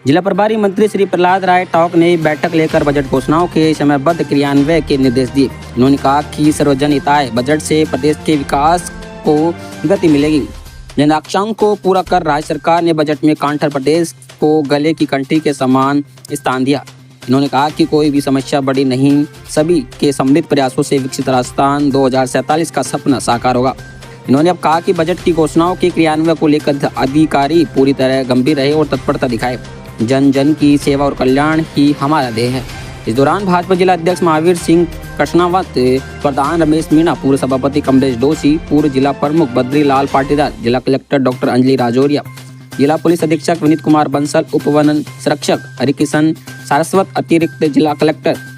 जिला प्रभारी मंत्री श्री प्रहलाद राय टॉक ने बैठक लेकर बजट घोषणाओं के समयबद्ध क्रियान्वयन के निर्देश दिए। उन्होंने कहा कि सर्वजन हिताय बजट से प्रदेश के विकास को गति मिलेगी। जन आकांक्षाओं को पूरा कर राज्य सरकार ने बजट में कांठर प्रदेश को गले की कंठी के समान स्थान दिया। इन्होंने कहा कि कोई भी समस्या बड़ी नहीं, सभी के सम्मिलित प्रयासों से विकसित राजस्थान 2047 का सपना साकार होगा। इन्होंने अब कहा कि बजट की घोषणाओं के क्रियान्वयन को लेकर अधिकारी पूरी तरह गंभीर रहे और तत्परता दिखाए। जन जन की सेवा और कल्याण ही हमारा ध्येय है। इस दौरान भाजपा जिला अध्यक्ष महावीर सिंह कृष्णावत, प्रधान रमेश मीणा, पूर्व सभापति कमलेश जोशी, पूर्व जिला प्रमुख बद्रीलाल पाटीदार, जिला कलेक्टर डॉक्टर अंजलि राजौरिया, जिला पुलिस अधीक्षक विनीत कुमार बंसल, उप वन संरक्षक हरिकिशन सारस्वत, अतिरिक्त जिला कलेक्टर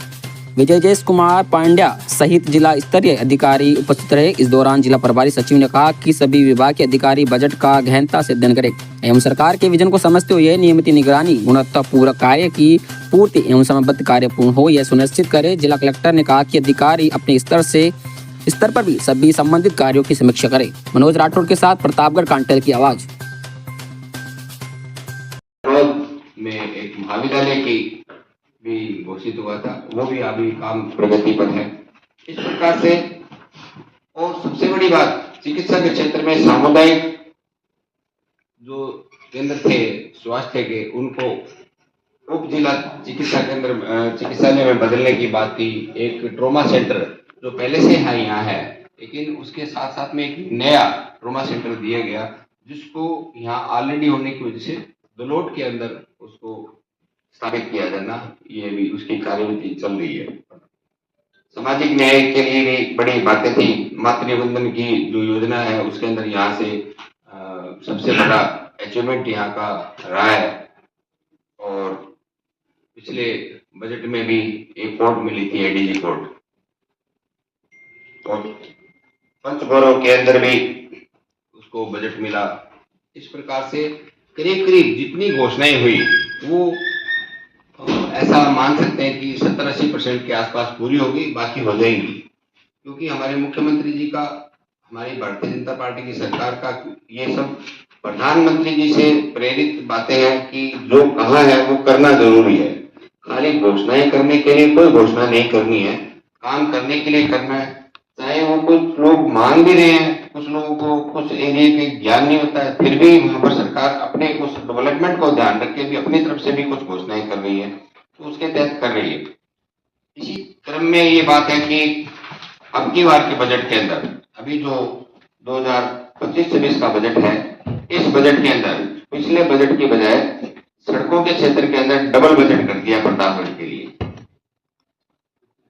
विजय कुमार पांड्या सहित जिला स्तरीय अधिकारी उपस्थित रहे। इस दौरान जिला प्रभारी सचिव ने कहा कि सभी विभाग के अधिकारी बजट का गहनता से अध्ययन करें एवं सरकार के विजन को समझते हुए नियमित निगरानी, गुणवत्तापूर्ण कार्य की पूर्ति एवं समयबद्ध कार्य पूर्ण हो, यह सुनिश्चित करे। जिला कलेक्टर ने कहा कि अधिकारी अपने स्तर पर भी सभी संबंधित कार्यों की समीक्षा करें। मनोज राठौड़ के साथ प्रतापगढ़ कांटेल की आवाज। में एक महाविद्यालय की भी घोषित हुआ था, वो भी अभी काम प्रगति पर है। इस प्रकार से और सबसे बड़ी बात, चिकित्सा के क्षेत्र में सामुदायिक जो केंद्र थे स्वास्थ्य के, उनको उप जिला चिकित्सा केंद्र चिकित्सालय में बदलने की बात थी। एक ट्रोमा सेंटर जो पहले से यहाँ है, लेकिन उसके साथ साथ में एक नया ट्रोमा सेंटर दिया गया, जिसको यहाँ ऑलरेडी होने की वजह से दलोट के अंदर उसको स्थापित किया जाना, ये भी उसकी कार्यविधि चल रही है। सामाजिक न्याय के लिए भी बड़ी बातें थी। मातृवंदन की जो योजना है उसके अंदर यहाँ से सबसे बड़ा अचीवमेंट यहाँ का रहा है। और पिछले बजट में भी एक कोर्ट मिली थी, एडीजी कोर्ट, और पंचगौरव के अंदर भी उसको बजट मिला। इस प्रकार से करीब करीब जितनी घोषणाएं हुई वो ऐसा मान सकते हैं कि 70-80% के आसपास पूरी होगी, बाकी हो जाएंगी, क्योंकि हमारे मुख्यमंत्री जी का, हमारी भारतीय जनता पार्टी की सरकार का ये सब प्रधानमंत्री जी से प्रेरित बातें हैं कि जो कहा है वो करना जरूरी है। खाली घोषणाएं करने के लिए कोई घोषणा नहीं करनी है, काम करने के लिए करना है। चाहे वो कुछ लोग मांग भी रहे हैं, कुछ लोगों को कुछ एरिया के ज्ञान नहीं होता है, फिर भी वहां पर सरकार अपने कुछ डेवलपमेंट को ध्यान रख के भी अपनी तरफ से भी कुछ घोषणाएं कर रही है, तो उसके तहत कर रही है। इसी क्रम में ये बात है कि अब की बार के बजट के अंदर अभी जो 2025-26 का बजट है, इस बजट के अंदर पिछले बजट की बजाय सड़कों के क्षेत्र के अंदर डबल बजट कर दिया प्रतापगढ़ के लिए।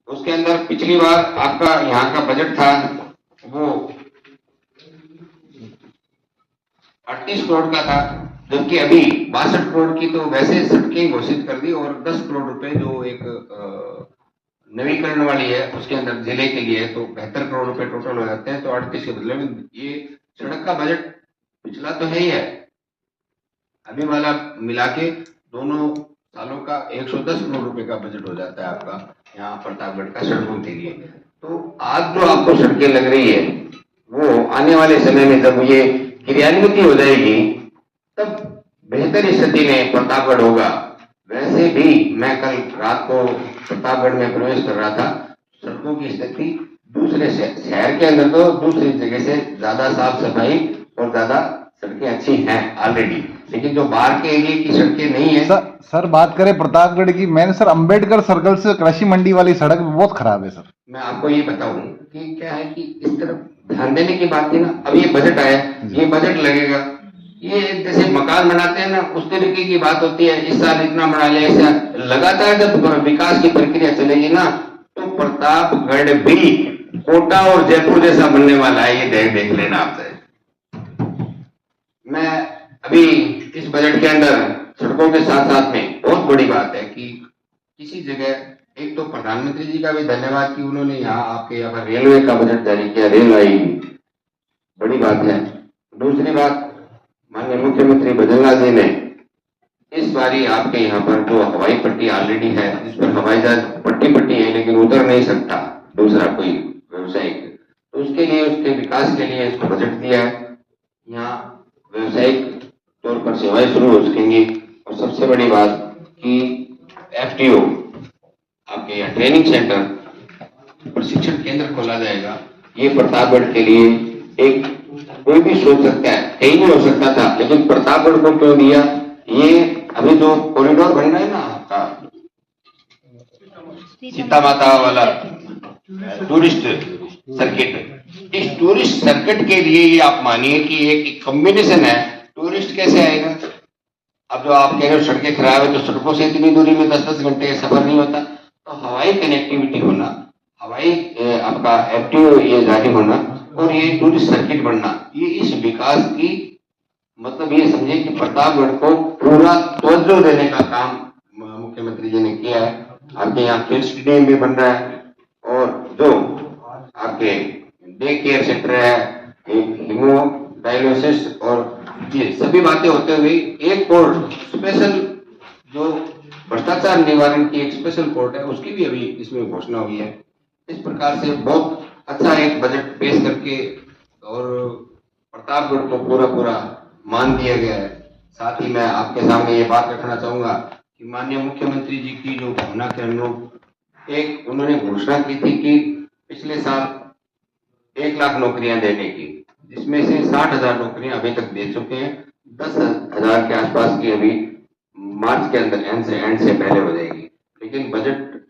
उसके अंदर पिछली बार आपका यहाँ का बजट था वो 38 करोड़ का था, जबकि अभी 62 करोड़ की तो वैसे सड़कें घोषित कर दी, और 10 करोड़ रुपए जो एक नवीकरण वाली है उसके अंदर जिले के लिए, तो 72 करोड़ रुपए टोटल हो जाते हैं। तो 38 के बदले में ये सड़क का बजट पिछला तो है ही है, अभी वाला मिला के दोनों सालों का 110 करोड़ रुपए का बजट हो जाता है आपका यहाँ प्रतापगढ़ का सड़कों के लिए। तो आज जो आपको सड़कें लग रही है वो आने वाले समय में जब ये क्रियान्वित हो जाएगी तब बेहतर स्थिति में प्रतापगढ़ होगा। वैसे भी मैं कल रात को प्रतापगढ़ में प्रवेश कर रहा था, सड़कों की स्थिति दूसरे शहर के अंदर तो दूसरी जगह से ज्यादा साफ सफाई और ज्यादा सड़कें अच्छी हैं ऑलरेडी, लेकिन जो बाहर के एरिया की सड़कें नहीं है। सर बात करें प्रतापगढ़ की, मैंने सर अंबेडकर सर्कल से कृषि मंडी वाली सड़क बहुत खराब है सर। मैं आपको ये बताऊं कि क्या है कि इस तरफ ध्यान देने की बात थी ना। अब ये बजट आया, ये बजट लगेगा, ये जैसे मकान बनाते हैं ना उस तरीके की बात होती है। इस साल इतना बना लिया, ऐसा लगातार जब विकास की प्रक्रिया चलेगी ना तो प्रतापगढ़ भी कोटा और जयपुर जैसा बनने वाला है, ये देख लेना आपसे। मैं अभी इस बजट के अंदर सड़कों के साथ साथ में बहुत बड़ी बात है कि किसी जगह एक तो प्रधानमंत्री जी का भी धन्यवाद कि उन्होंने यहाँ आपके यहाँ पर रेलवे का बजट जारी किया, रेल आई, बड़ी बात है। दूसरी बात, माननीय मुख्यमंत्री बद्रीलाल जी ने इस बारी आपके यहाँ पर जो हवाई पट्टी ऑलरेडी है, जिस पर हवाई जहाज पट्टी है लेकिन उतर नहीं सकता दूसरा कोई व्यवसायिक, तो उसके लिए, उसके विकास के लिए इसको बजट दिया है। यहाँ व्यवसायिक तौर पर सेवाएं शुरू हो सकेंगी और और सबसे बड़ी बात कि एफटीओ आपके यहाँ ट्रेनिंग सेंटर प्रशिक्षण केंद्र खोला जाएगा। ये प्रतापगढ़ के लिए एक कोई भी सोच सकता है, कहीं भी हो सकता था, लेकिन प्रतापगढ़ को क्यों दिया? ये अभी जो कॉरिडोर बन रहा है ना आपका सीता माता वाला टूरिस्ट सर्किट, इस टूरिस्ट सर्किट के लिए ये आप मानिए कि एक कॉम्बिनेशन है। टूरिस्ट कैसे आएगा? अब जो आप कह रहे हो सड़कें खराब है, तो सड़कों से इतनी दूरी में 10-10 घंटे सफर नहीं होता, तो हवाई कनेक्टिविटी होना, हवाई आपका एफटीओ ये जारी होना और ये टूरिस्ट सर्किट बनना, ये इस विकास की मतलब ये समझे कि प्रतापगढ़ को पूरा तवज्जो देने का काम मुख्यमंत्री जी ने किया है। आपके यहाँ खेल स्टेडियम भी बन रहा है और जो आपके डे केयर सेंटर है, हीमो डायलिसिस और ये सभी बातें होते हुए एक कोर्ट स्पेशल जो भ्रष्टाचार निवारण की एक स्पेशल कोर्ट है, उसकी भी अभी इसमें घोषणा हुई है। इस प्रकार से बहुत अच्छा एक बजट पेश करके और प्रतापगढ़ को पूरा मान दिया गया है। साथ ही मैं आपके सामने ये बात रखना चाहूंगा कि माननीय मुख्यमंत्री जी की जो भावना के अनुरूप एक उन्होंने घोषणा की थी कि पिछले साल 1 लाख नौकरियां देने की, जिसमें से 60,000 नौकरियां अभी तक दे चुके हैं। 10,000 के आसपास की अभी मार्च के अंदर एंड से पहले हो जाएगी। लेकिन बजट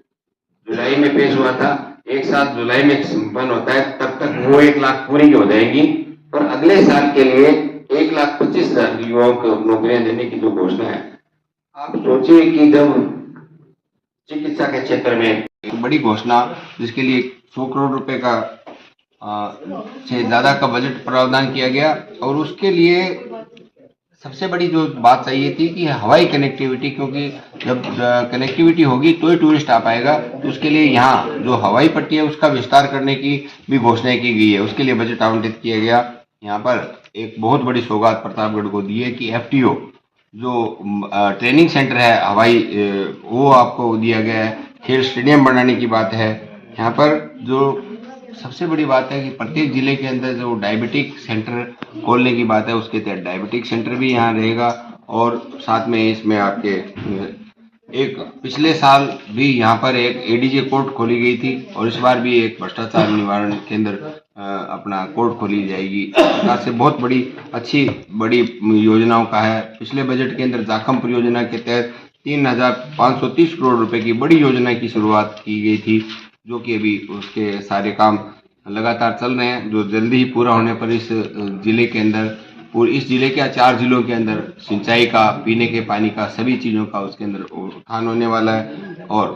जुलाई में पेश हुआ था, एक साथ जुलाई में संपन्न होता है, तब तक वो 1 लाख पूरी हो जाएगी और अगले साल के लिए 1,25,000 युवाओं को नौकरियां देने की जो घोषणा है। आप सोचिए कि जब चिकित्सा के क्षेत्र में एक बड़ी घोषणा जिसके लिए 100 करोड़ रुपए का से ज्यादा का बजट प्रावधान किया गया और उसके लिए सबसे बड़ी जो बात चाहिए थी कि हवाई कनेक्टिविटी, क्योंकि जब कनेक्टिविटी होगी तो ही टूरिस्ट आ पाएगा, तो उसके लिए यहाँ जो हवाई पट्टी है उसका विस्तार करने की भी घोषणा की गई है। उसके लिए बजट आवंटित किया गया। यहाँ पर एक बहुत बड़ी सौगात प्रतापगढ़ को दी है कि एफटीओ जो ट्रेनिंग सेंटर है हवाई, वो आपको दिया गया है। खेल स्टेडियम बनाने की बात है। यहाँ पर जो सबसे बड़ी बात है कि प्रत्येक जिले के अंदर जो डायबिटिक सेंटर खोलने की बात है, उसके तहत डायबिटिक सेंटर भी यहाँ रहेगा और साथ में इसमें आपके एक पिछले साल भी यहाँ पर एक एडीजे कोर्ट खोली गई थी और इस बार भी एक भ्रष्टाचार निवारण केंद्र अपना कोर्ट खोली जाएगी। सरकार से बहुत बड़ी अच्छी बड़ी योजनाओं का है। पिछले बजट के अंदर जाखम परियोजना के तहत 3,530 करोड़ रुपए की बड़ी योजना की शुरुआत की गई थी, जो कि अभी उसके सारे काम लगातार चल रहे हैं, जो जल्दी ही पूरा होने पर इस जिले के अंदर इस जिले के 4 जिलों के अंदर सिंचाई का, पीने के पानी का, सभी चीज़ों का उसके अंदर उत्थान होने वाला है। और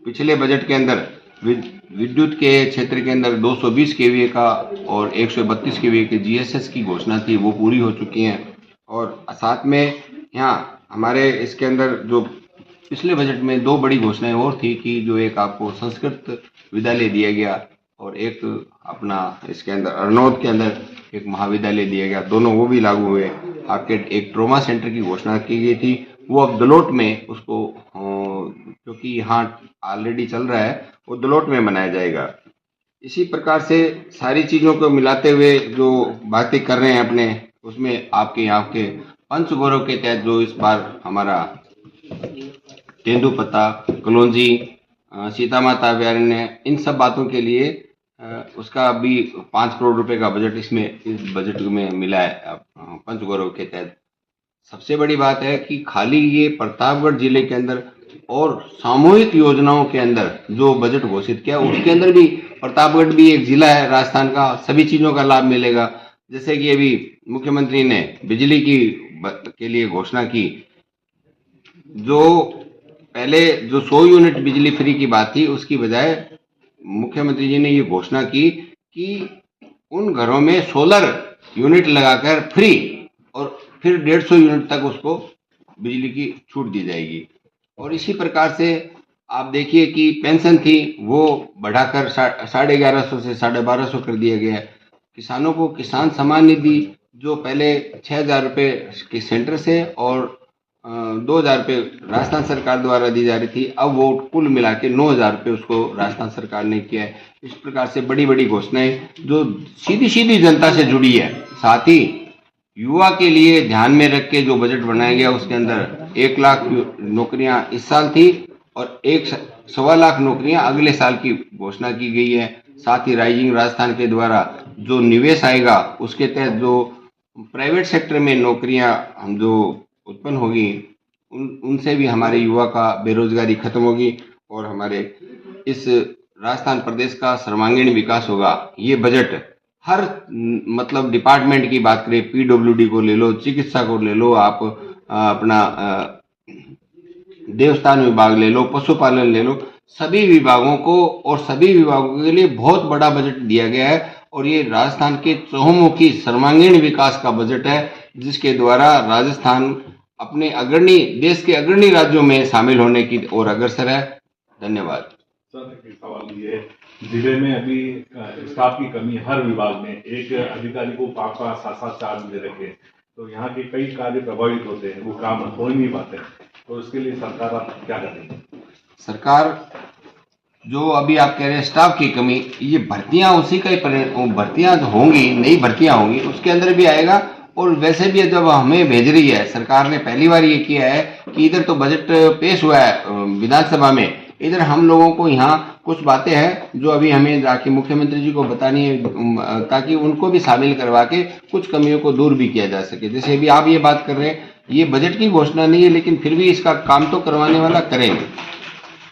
पिछले बजट के अंदर विद्युत के क्षेत्र के अंदर 220 केवीए का और 132 केवीए के जीएसएस की घोषणा थी, वो पूरी हो चुकी हैं। और साथ में यहाँ हमारे इसके अंदर जो पिछले बजट में 2 बड़ी घोषणाएं और थी कि जो एक आपको संस्कृत विद्यालय दिया गया और एक अपना इसके अंदर अरनौद के अंदर एक महाविद्यालय दिया गया, दोनों वो भी लागू हुए। आपके एक ट्रोमा सेंटर की घोषणा की गई थी, वो अब दलोट में उसको क्योंकि यहाँ ऑलरेडी चल रहा है, वो दलोट में बनाया जाएगा। इसी प्रकार से सारी चीज़ों को मिलाते हुए जो बातें कर रहे हैं अपने, उसमें आपके यहाँ के पंच गौरव के तहत जो इस बार हमारा तेंदुपत्ता, कलौंजी, सीता माता अभयारण्य, इन सब बातों के लिए उसका भी 5 करोड़ रुपए का बजट इस बजट में मिला है पंच गौरव के तहत। सबसे बड़ी बात है कि खाली ये प्रतापगढ़ जिले के अंदर और सामूहिक योजनाओं के अंदर जो बजट घोषित किया, उसके अंदर भी प्रतापगढ़ भी एक जिला है राजस्थान का, सभी चीजों का लाभ मिलेगा। जैसे कि अभी मुख्यमंत्री ने बिजली के लिए घोषणा की, जो पहले जो 100 यूनिट बिजली फ्री की बात थी, उसकी बजाय मुख्यमंत्री जी ने ये घोषणा की कि उन घरों में सोलर यूनिट लगाकर फ्री और फिर 150 यूनिट तक उसको बिजली की छूट दी जाएगी। और इसी प्रकार से आप देखिए कि पेंशन थी वो बढ़ाकर 1150 से 1250 कर दिया गया है। किसानों को किसान सम्मान निधि जो पहले 6,000 रुपये के सेंटर से और 2,000 रुपये राजस्थान सरकार द्वारा दी जा रही थी, अब वो कुल मिला के 9,000 रुपये उसको राजस्थान सरकार ने किया है। इस प्रकार से बड़ी बड़ी घोषणाएं जो सीधी सीधी जनता से जुड़ी है। साथ ही युवा के लिए ध्यान में रख के जो बजट बनाया गया उसके अंदर 1 लाख नौकरियां इस साल थी और 1.25 लाख नौकरियां अगले साल की घोषणा की गई है। साथ ही राइजिंग राजस्थान के द्वारा जो निवेश आएगा उसके तहत जो प्राइवेट सेक्टर में नौकरियां हम जो उत्पन्न होगी उनसे भी हमारे युवा का बेरोजगारी खत्म होगी और हमारे इस राजस्थान प्रदेश का सर्वांगीण विकास होगा। ये बजट हर मतलब डिपार्टमेंट की बात करें, पीडब्ल्यूडी को ले लो, चिकित्सा को ले लो, आप अपना देवस्थान विभाग ले लो, पशुपालन ले लो, सभी विभागों को और सभी विभागों के लिए बहुत बड़ा बजट दिया गया है और ये राजस्थान के चहुमुखी सर्वांगीण विकास का बजट है जिसके द्वारा राजस्थान अपने अग्रणी देश के अग्रणी राज्यों में शामिल होने की ओर अग्रसर है। धन्यवाद। सर, एक सवाल ये जिले में अभी स्टाफ की कमी, हर विभाग में एक अधिकारी को 5-5, 7-7 चार्ज दे रखे, तो यहाँ के कई कार्य प्रभावित होते हैं, वो काम हो ही नहीं पाते, तो इसके लिए सरकार आप क्या करेंगे? सरकार जो अभी आप कह रहे हैं स्टाफ की कमी, ये भर्तियां उसी का ही भर्तियां होंगी, नई भर्तियां होंगी उसके अंदर भी आएगा। और वैसे भी जब हमें भेज रही है सरकार ने पहली बार ये किया है कि इधर तो बजट पेश हुआ है विधानसभा में, इधर हम लोगों को यहाँ कुछ बातें हैं जो अभी हमें जाके मुख्यमंत्री जी को बतानी है ताकि उनको भी शामिल करवा के कुछ कमियों को दूर भी किया जा सके। जैसे अभी आप ये बात कर रहे हैं, ये बजट की घोषणा नहीं है लेकिन फिर भी इसका काम तो करवाने वाला करेंगे।